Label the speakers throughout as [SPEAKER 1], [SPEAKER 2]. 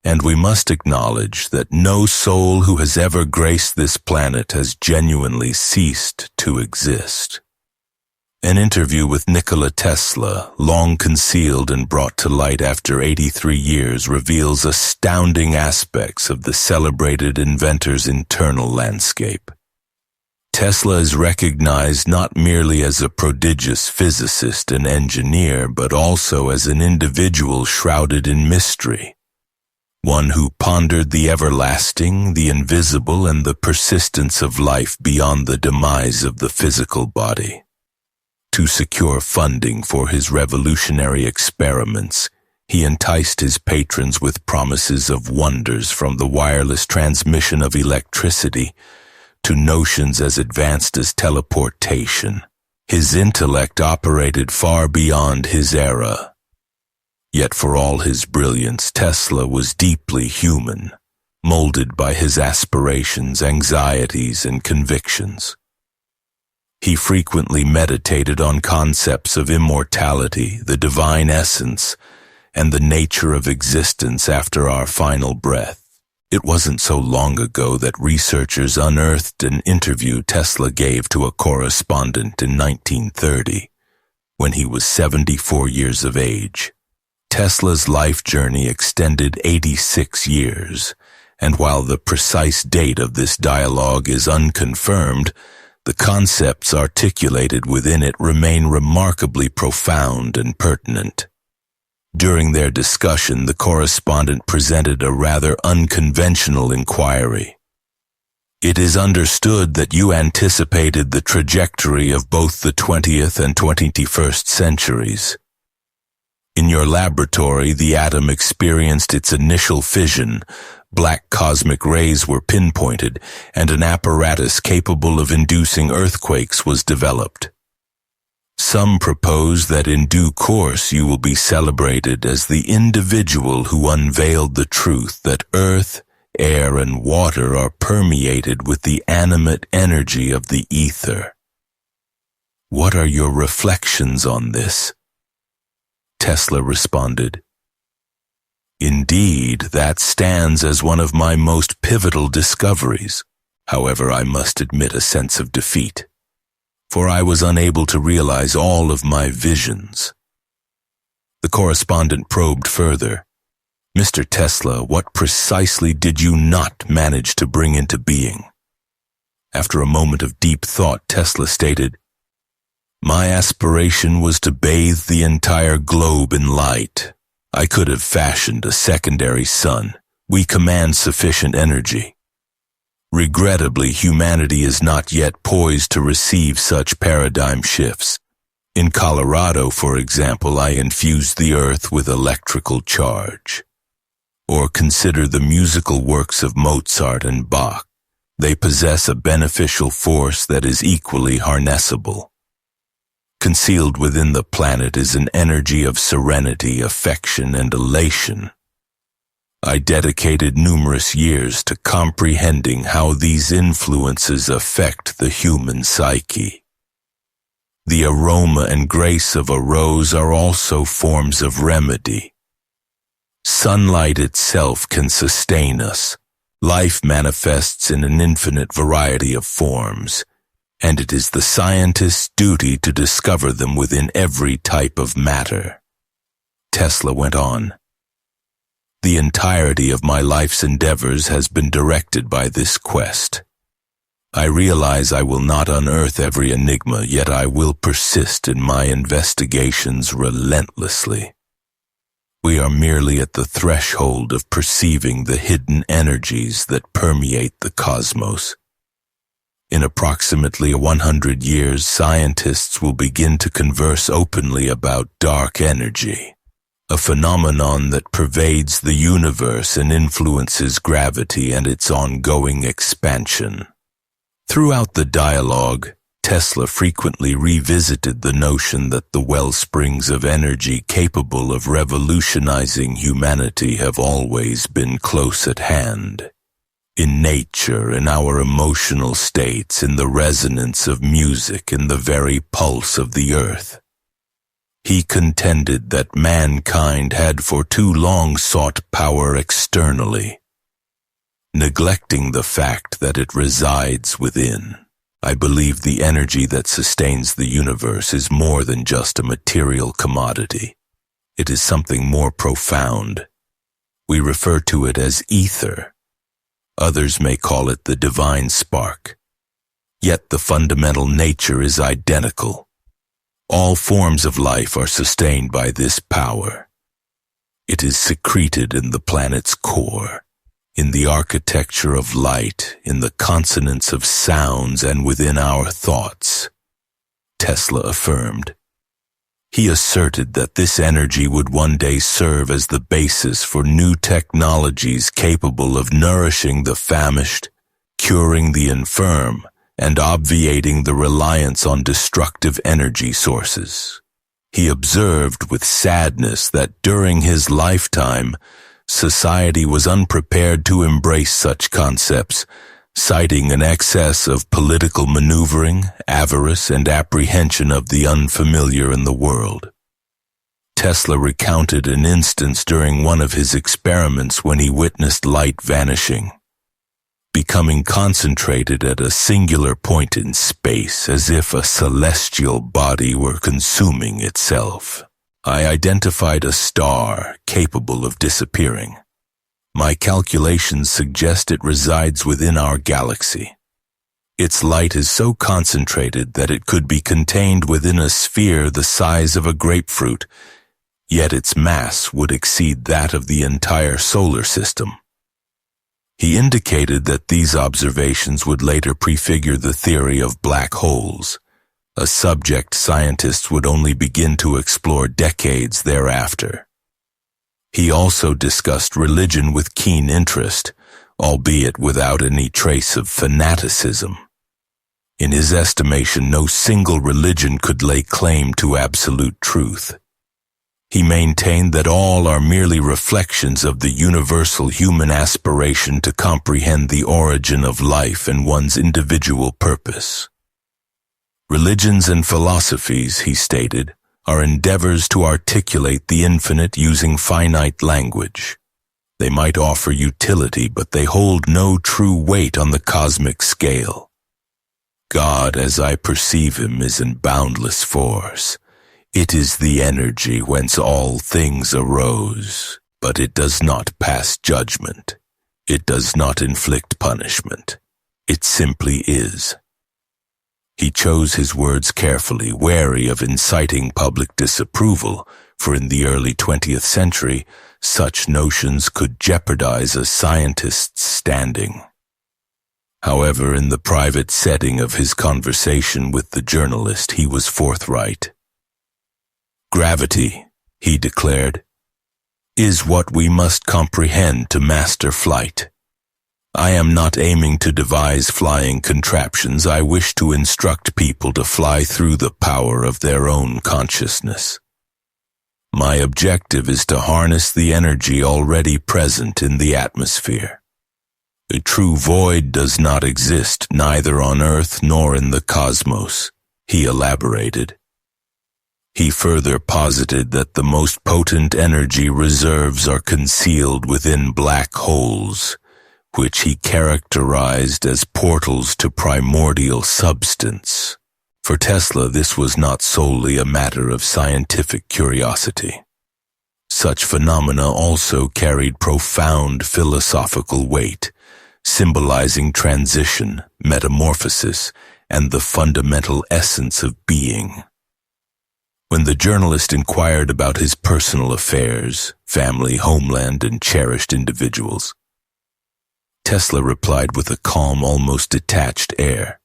[SPEAKER 1] And we must acknowledge that no soul who has ever graced this planet has genuinely ceased to exist. An interview with Nicola Tesla, long concealed and brought to light after 83 years, reveals astounding aspects of the celebrated inventor's internal landscape. Tesla is recognized not merely as a prodigious physicist and engineer, but also as an individual shrouded in mystery. One who pondered the everlasting, the invisible, and the persistence of life beyond the demise of the physical body. To secure funding for his revolutionary experiments, he enticed his patrons with promises of wonders, from the wireless transmission of electricity to notions as advanced as teleportation. His intellect operated far beyond his era. Yet for all his brilliance, Tesla was deeply human, molded by his aspirations, anxieties, and convictions. He frequently meditated on concepts of immortality, the divine essence, and the nature of existence after our final breath. It wasn't so long ago that researchers unearthed an interview Tesla gave to a correspondent in 1930, when he was 74 years of age. Tesla's life journey extended 86 years, and while the precise date of this dialogue is unconfirmed, the concepts articulated within it remain remarkably profound and pertinent. During their discussion, the correspondent presented a rather unconventional inquiry. It is understood that you anticipated the trajectory of both the 20th and 21st centuries. In your laboratory, the atom experienced its initial fission, black cosmic rays were pinpointed, and an apparatus capable of inducing earthquakes was developed. Some propose that in due course you will be celebrated as the individual who unveiled the truth that earth, air, and water are permeated with the animate energy of the ether. What are your reflections on this? Tesla responded, "Indeed, that stands as one of my most pivotal discoveries. However, I must admit a sense of defeat, for I was unable to realize all of my visions." The correspondent probed further. "Mr. Tesla, what precisely did you not manage to bring into being?" After a moment of deep thought, Tesla stated, "My aspiration was to bathe the entire globe in light. I could have fashioned a secondary sun. We command sufficient energy. Regrettably, humanity is not yet poised to receive such paradigm shifts. In Colorado, for example, I infused the earth with electrical charge. Or consider the musical works of Mozart and Bach. They possess a beneficial force that is equally harnessable. Concealed within the planet is an energy of serenity, affection, and elation. I dedicated numerous years to comprehending how these influences affect the human psyche. The aroma and grace of a rose are also forms of remedy. Sunlight itself can sustain us. Life manifests in an infinite variety of forms, and it is the scientist's duty to discover them within every type of matter." Tesla went on, "The entirety of my life's endeavors has been directed by this quest. I realize I will not unearth every enigma, yet I will persist in my investigations relentlessly. We are merely at the threshold of perceiving the hidden energies that permeate the cosmos. In approximately 100 years, scientists will begin to converse openly about dark energy, a phenomenon that pervades the universe and influences gravity and its ongoing expansion." Throughout the dialogue, Tesla frequently revisited the notion that the wellsprings of energy capable of revolutionizing humanity have always been close at hand. In nature, in our emotional states, in the resonance of music, in the very pulse of the earth. He contended that mankind had for too long sought power externally, neglecting the fact that it resides within. I believe the energy that sustains the universe is more than just a material commodity. It is something more profound. We refer to it as ether. Others may call it the divine spark. Yet the fundamental nature is identical. All forms of life are sustained by this power. It is secreted in the planet's core, in the architecture of light, in the consonance of sounds, and within our thoughts, Tesla affirmed. He asserted that this energy would one day serve as the basis for new technologies capable of nourishing the famished, curing the infirm, and obviating the reliance on destructive energy sources. He observed with sadness that during his lifetime, society was unprepared to embrace such concepts, citing an excess of political maneuvering, avarice, and apprehension of the unfamiliar in the world. Tesla recounted an instance during one of his experiments when he witnessed light vanishing, becoming concentrated at a singular point in space, as if a celestial body were consuming itself. I identified a star capable of disappearing. My calculations suggest it resides within our galaxy. Its light is so concentrated that it could be contained within a sphere the size of a grapefruit, yet its mass would exceed that of the entire solar system. He indicated that these observations would later prefigure the theory of black holes, a subject scientists would only begin to explore decades thereafter. He also discussed religion with keen interest, albeit without any trace of fanaticism. In his estimation, no single religion could lay claim to absolute truth. He maintained that all are merely reflections of the universal human aspiration to comprehend the origin of life and one's individual purpose. Religions and philosophies, he stated, are endeavors to articulate the infinite using finite language. They might offer utility, but they hold no true weight on the cosmic scale. God, as I perceive him, is in boundless force. It is the energy whence all things arose, but it does not pass judgment. It does not inflict punishment. It simply is. He chose his words carefully, wary of inciting public disapproval, for in the early 20th century, such notions could jeopardize a scientist's standing. However, in the private setting of his conversation with the journalist, he was forthright. Gravity, he declared, is what we must comprehend to master flight. I am not aiming to devise flying contraptions. I wish to instruct people to fly through the power of their own consciousness. My objective is to harness the energy already present in the atmosphere. A true void does not exist, neither on Earth nor in the cosmos, he elaborated. He further posited that the most potent energy reserves are concealed within black holes, which he characterized as portals to primordial substance. For Tesla, this was not solely a matter of scientific curiosity. Such phenomena also carried profound philosophical weight, symbolizing transition, metamorphosis, and the fundamental essence of being. When the journalist inquired about his personal affairs, family, homeland, and cherished individuals, Tesla replied with a calm, almost detached air.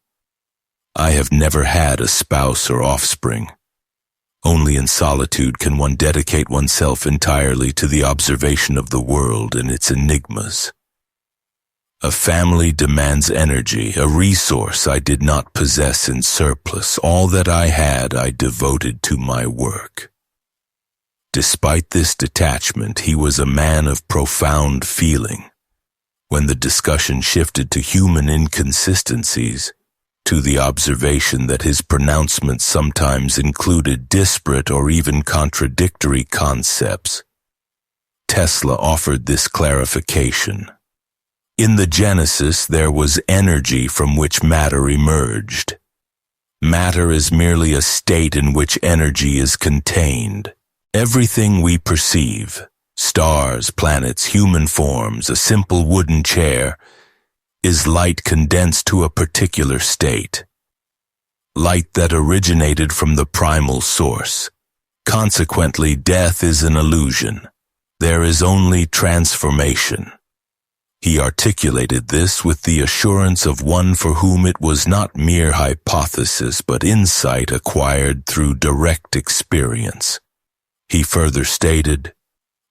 [SPEAKER 1] I have never had a spouse or offspring. Only in solitude can one dedicate oneself entirely to the observation of the world and its enigmas. A family demands energy, a resource I did not possess in surplus. All that I had I devoted to my work. Despite this detachment, he was a man of profound feeling. When the discussion shifted to human inconsistencies, to the observation that his pronouncements sometimes included disparate or even contradictory concepts. Tesla offered this clarification. In the Genesis, there was energy from which matter emerged. Matter is merely a state in which energy is contained. Everything we perceive, stars, planets, human forms, a simple wooden chair, is light condensed to a particular state. Light that originated from the primal source. Consequently, death is an illusion. There is only transformation. He articulated this with the assurance of one for whom it was not mere hypothesis but insight acquired through direct experience. He further stated,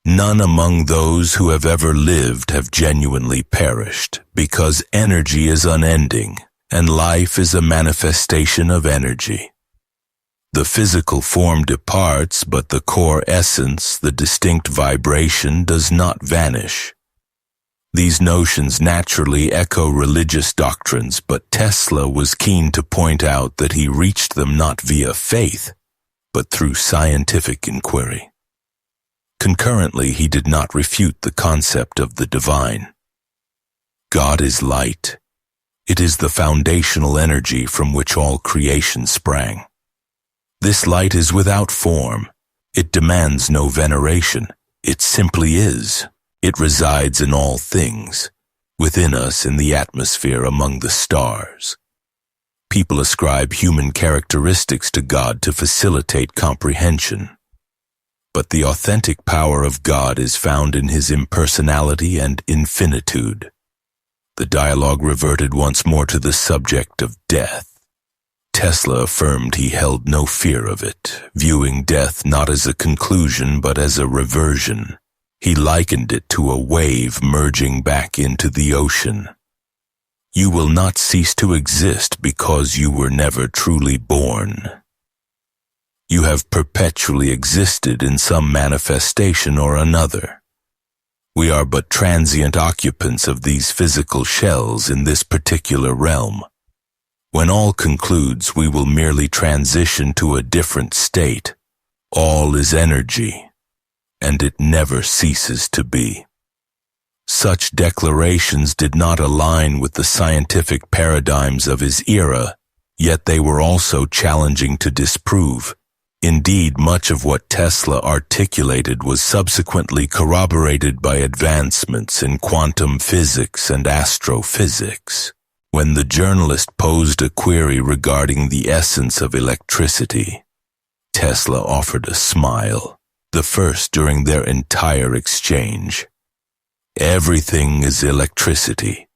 [SPEAKER 1] "None among those who have ever lived have genuinely perished, because energy is unending, and life is a manifestation of energy. The physical form departs, but the core essence, the distinct vibration, does not vanish." These notions naturally echo religious doctrines, but Tesla was keen to point out that he reached them not via faith, but through scientific inquiry. Concurrently, he did not refute the concept of the divine. God is light. It is the foundational energy from which all creation sprang. This light is without form. It demands no veneration. It simply is. It resides in all things, within us in the atmosphere among the stars. People ascribe human characteristics to God to facilitate comprehension. But the authentic power of God is found in his impersonality and infinitude. The dialogue reverted once more to the subject of death. Tesla affirmed he held no fear of it, viewing death not as a conclusion but as a reversion. He likened it to a wave merging back into the ocean. You will not cease to exist because you were never truly born. You have perpetually existed in some manifestation or another. We are but transient occupants of these physical shells in this particular realm. When all concludes, we will merely transition to a different state. All is energy, and it never ceases to be. Such declarations did not align with the scientific paradigms of his era, yet they were also challenging to disprove. Indeed, much of what Tesla articulated was subsequently corroborated by advancements in quantum physics and astrophysics. When the journalist posed a query regarding the essence of electricity, Tesla offered a smile, the first during their entire exchange. Everything is electricity.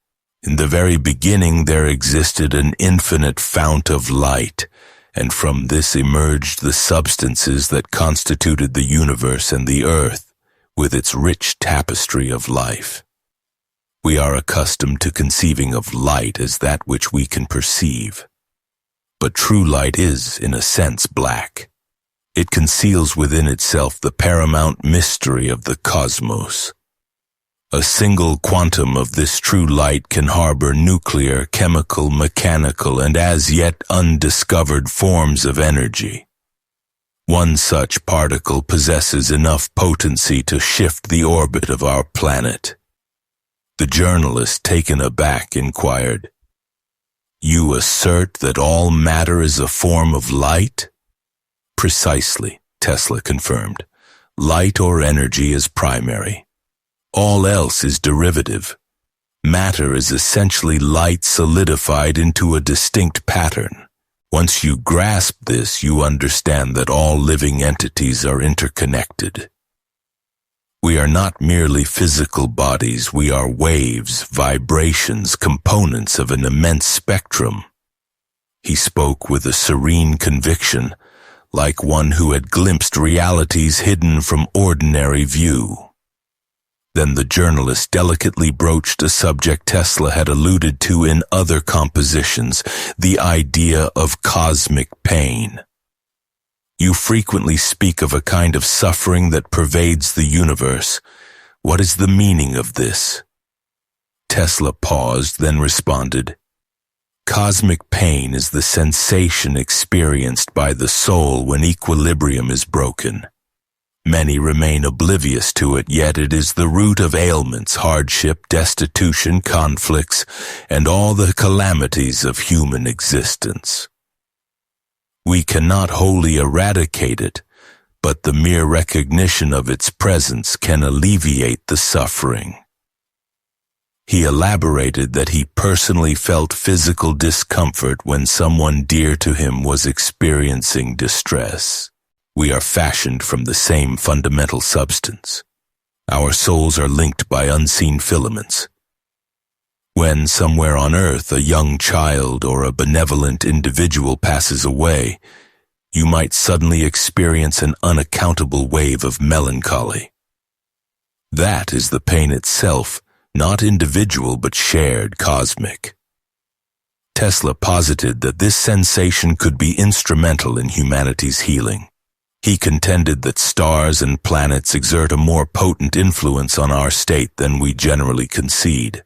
[SPEAKER 1] In the very beginning there existed an infinite fount of light, and from this emerged the substances that constituted the universe and the earth, with its rich tapestry of life. We are accustomed to conceiving of light as that which we can perceive. But true light is, in a sense, black. It conceals within itself the paramount mystery of the cosmos. A single quantum of this true light can harbor nuclear, chemical, mechanical, and as yet undiscovered forms of energy. One such particle possesses enough potency to shift the orbit of our planet. The journalist, taken aback, inquired, "You assert that all matter is a form of light?" "Precisely," Tesla confirmed. "Light or energy is primary. All else is derivative. Matter is essentially light solidified into a distinct pattern. Once you grasp this, you understand that all living entities are interconnected. We are not merely physical bodies, we are waves, vibrations, components of an immense spectrum." He spoke with a serene conviction, like one who had glimpsed realities hidden from ordinary view. Then the journalist delicately broached a subject Tesla had alluded to in other compositions, the idea of cosmic pain. "You frequently speak of a kind of suffering that pervades the universe. What is the meaning of this?" Tesla paused, then responded, Cosmic pain is the sensation experienced by the soul when equilibrium is broken. Many remain oblivious to it, yet it is the root of ailments, hardship, destitution, conflicts, and all the calamities of human existence. We cannot wholly eradicate it, but the mere recognition of its presence can alleviate the suffering. He elaborated that he personally felt physical discomfort when someone dear to him was experiencing distress. We are fashioned from the same fundamental substance. Our souls are linked by unseen filaments. When somewhere on earth a young child or a benevolent individual passes away, you might suddenly experience an unaccountable wave of melancholy. That is the pain itself, not individual but shared, cosmic. Tesla posited that this sensation could be instrumental in humanity's healing. He contended that stars and planets exert a more potent influence on our state than we generally concede.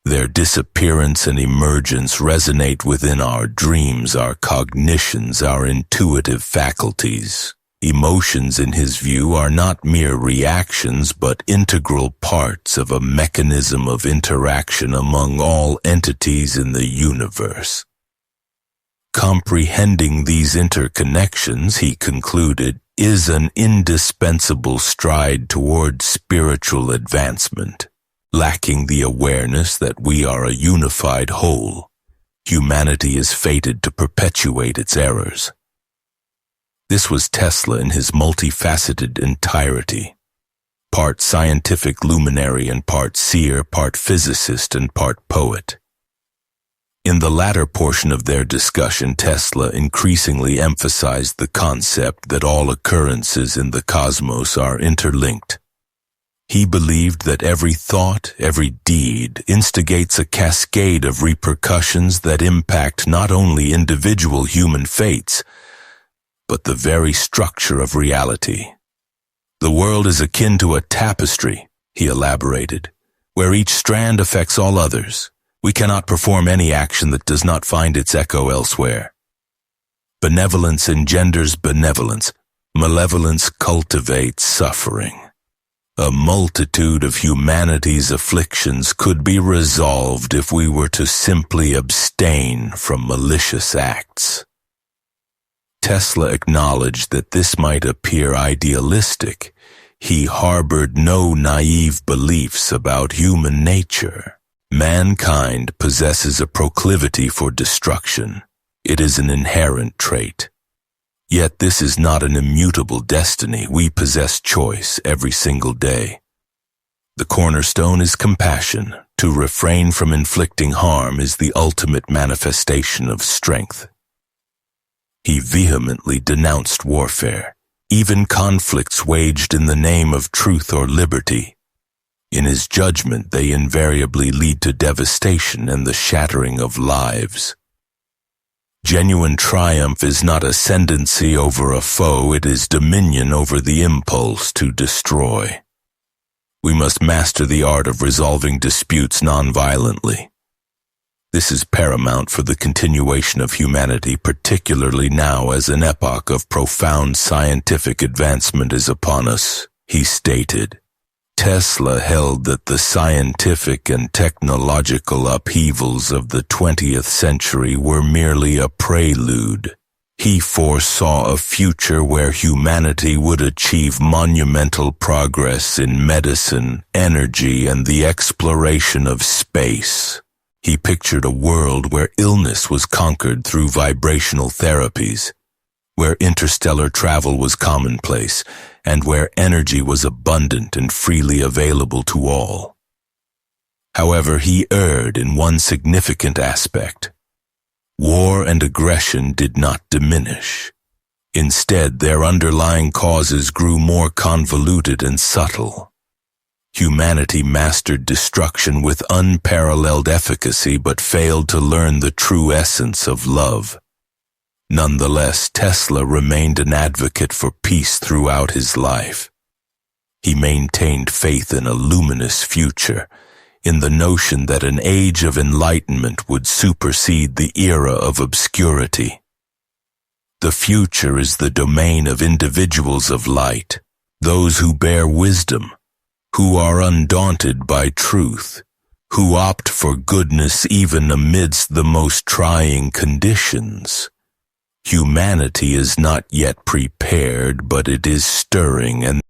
[SPEAKER 1] Their disappearance and emergence resonate within our dreams, our cognitions, our intuitive faculties. Emotions, in his view, are not mere reactions but integral parts of a mechanism of interaction among all entities in the universe. Comprehending these interconnections, he concluded, is an indispensable stride toward spiritual advancement. Lacking the awareness that we are a unified whole, humanity is fated to perpetuate its errors. This was Tesla in his multifaceted entirety, part scientific luminary and part seer, part physicist and part poet. In the latter portion of their discussion, Tesla increasingly emphasized the concept that all occurrences in the cosmos are interlinked. He believed that every thought, every deed, instigates a cascade of repercussions that impact not only individual human fates, but the very structure of reality. The world is akin to a tapestry, he elaborated, where each strand affects all others. We cannot perform any action that does not find its echo elsewhere. Benevolence engenders benevolence. Malevolence cultivates suffering. A multitude of humanity's afflictions could be resolved if we were to simply abstain from malicious acts. Tesla acknowledged that this might appear idealistic. He harbored no naive beliefs about human nature. Mankind possesses a proclivity for destruction. It is an inherent trait. Yet this is not an immutable destiny. We possess choice every single day. The cornerstone is compassion. To refrain from inflicting harm is the ultimate manifestation of strength. He vehemently denounced warfare, even conflicts waged in the name of truth or liberty. In his judgment, they invariably lead to devastation and the shattering of lives. Genuine triumph is not ascendancy over a foe, it is dominion over the impulse to destroy. We must master the art of resolving disputes non-violently. This is paramount for the continuation of humanity, particularly now as an epoch of profound scientific advancement is upon us, he stated. Tesla held that the scientific and technological upheavals of the 20th century were merely a prelude. He foresaw a future where humanity would achieve monumental progress in medicine, energy, and the exploration of space. He pictured a world where illness was conquered through vibrational therapies, where interstellar travel was commonplace, and where energy was abundant and freely available to all. However, he erred in one significant aspect. War and aggression did not diminish. Instead, their underlying causes grew more convoluted and subtle. Humanity mastered destruction with unparalleled efficacy but failed to learn the true essence of love. Nonetheless, Tesla remained an advocate for peace throughout his life. He maintained faith in a luminous future, in the notion that an age of enlightenment would supersede the era of obscurity. The future is the domain of individuals of light, those who bear wisdom, who are undaunted by truth, who opt for goodness even amidst the most trying conditions. Humanity is not yet prepared, but it is stirring, and